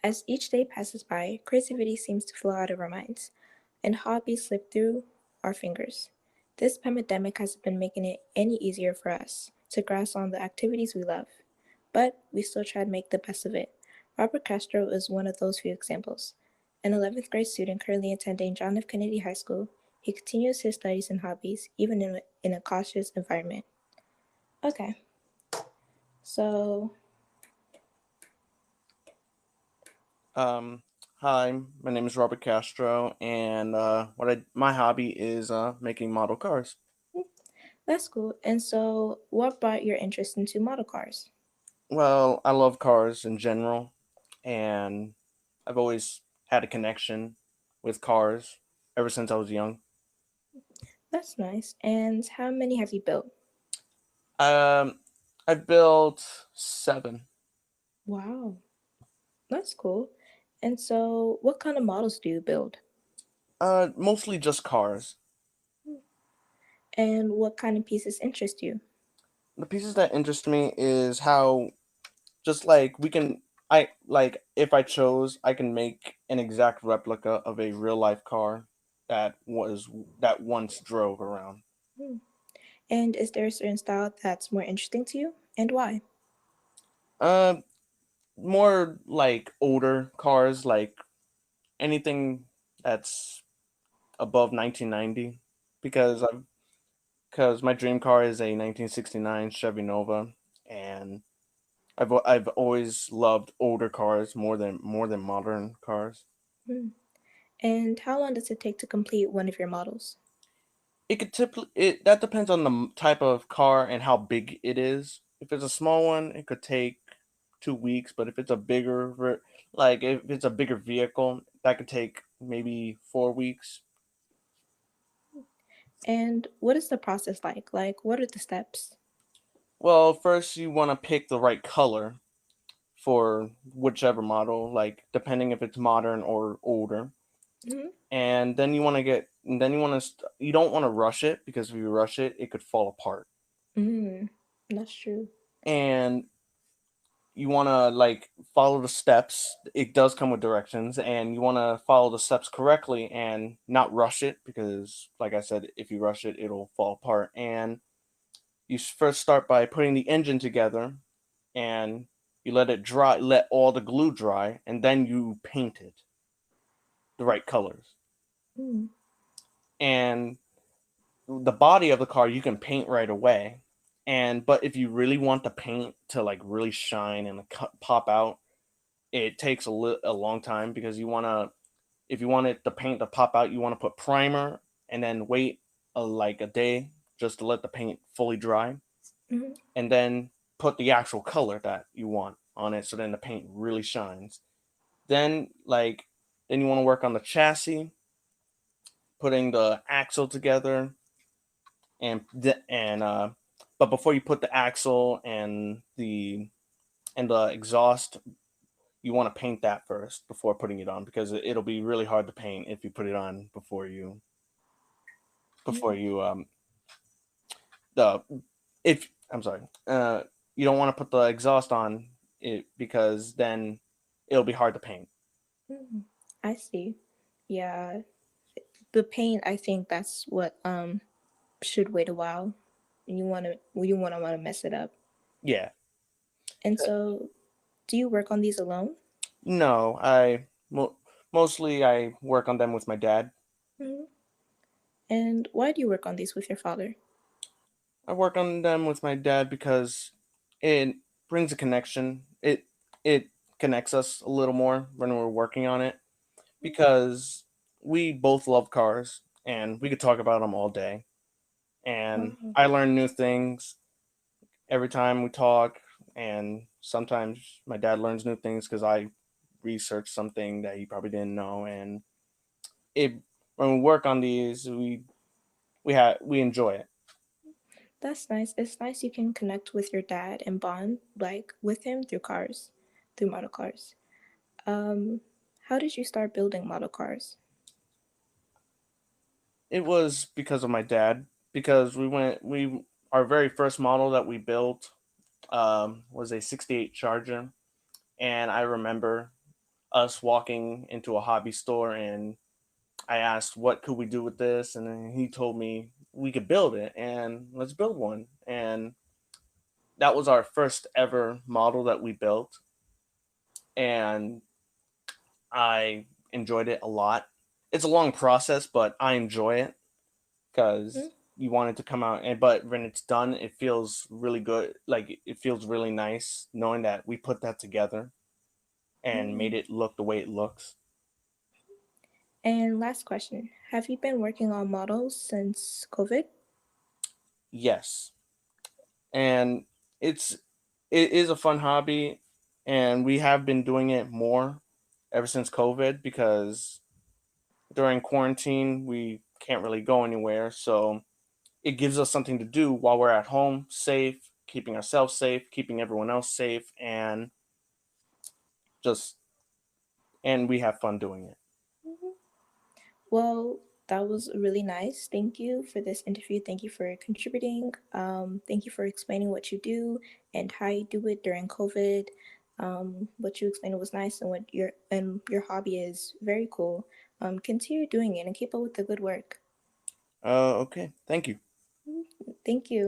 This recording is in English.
As each day passes by, creativity seems to flow out of our minds, and hobbies slip through our fingers. This pandemic hasn't been making it any easier for us to grasp on the activities we love, but we still try to make the best of it. Robert Castro is one of those few examples. An 11th grade student currently attending John F. Kennedy High School, he continues his studies and hobbies even in a cautious environment. Okay, so Um, Hi, my name is Robert Castro, and my hobby is making model cars. that's cool. And so, what brought your interest into model cars? Well, I love cars in general, and I've always had a connection with cars ever since I was young. That's nice. And how many have you built? Um, I've built seven, Wow, that's cool. And so, what kind of models do you build? mostly just cars. And what kind of pieces interest you? The pieces that interest me is how just like we can I like if I chose I can make an exact replica of a real life car that was that once drove around. Hmm. And is there a certain style that's more interesting to you, and why? uh More like older cars, like anything that's above 1990, because my dream car is a 1969 Chevy Nova, and I've always loved older cars more than modern cars. Hmm. And how long does it take to complete one of your models? It could typically it that depends on the type of car and how big it is. If it's a small one, it could take 2 weeks. But if it's a if it's a bigger vehicle, that could take maybe 4 weeks. And what is the process like? Like, what are the steps? Well, first you want to pick the right color for whichever model, like depending if it's modern or older. Hmm. And then you don't want to rush it, because if you rush it, it could fall apart. Mm, that's true. And you want to like follow the steps. It does come with directions, and you want to follow the steps correctly and not rush it, because like I said, if you rush it, it'll fall apart. And first start by putting the engine together, and you let it dry, let all the glue dry, and then you paint it the right colors. Mm, And the body of the car you can paint right away. And but if you really want the paint to like really shine and pop out, it takes a long time, because you want to if you want it the paint to pop out, you want to put primer and then wait like a day just to let the paint fully dry, hmm. and then put the actual color that you want on it, so then the paint really shines. Then then you want to work on the chassis, putting the axle together, and but before you put the axle and the exhaust, you want to paint that first before putting it on, because it'll be really hard to paint if you put it on before Mm, you the if I'm sorry, you don't want to put the exhaust on it, because then it'll be hard to paint. mm. I see. Yeah, the paint. I think that's what should wait a while. You want to mess it up. Yeah. And so, do you work on these alone? No, mostly I work on them with my dad. Hmm. And why do you work on these with your father? I work on them with my dad because it brings a connection. It connects us a little more when we're working on it, because we both love cars and we could talk about them all day. And Oh, I learn new things every time we talk, and sometimes my dad learns new things because I research something that he probably didn't know. And it when we work on these, we enjoy it. that's nice. It's nice you can connect with your dad and bond like with him through cars, through model cars. Um, how did you start building model cars? It was because of my dad, because we our very first model that we built was a '68 Charger, and I remember us walking into a hobby store, and I asked what could we do with this, and then he told me we could build it, and let's build one. And that was our first ever model that we built, and I enjoyed it a lot. It's a long process, but I enjoy it Mm, because you want it to come out, and but when it's done, it feels really good. Like it feels really nice knowing that we put that together and made mm. it look the way it looks. And last question, have you been working on models since COVID? Yes, and it's it is a fun hobby, and we have been doing it more ever since COVID because during quarantine we can't really go anywhere, so it gives us something to do while we're at home, safe, keeping ourselves safe, keeping everyone else safe, and just and we have fun doing it. Mhm. Well, that was really nice. Thank you for this interview. Thank you for contributing. Thank you for explaining what you do and how you do it during COVID. What you explained was nice, and what your hobby is very cool. Continue doing it and keep up with the good work. Okay, thank you. Thank you.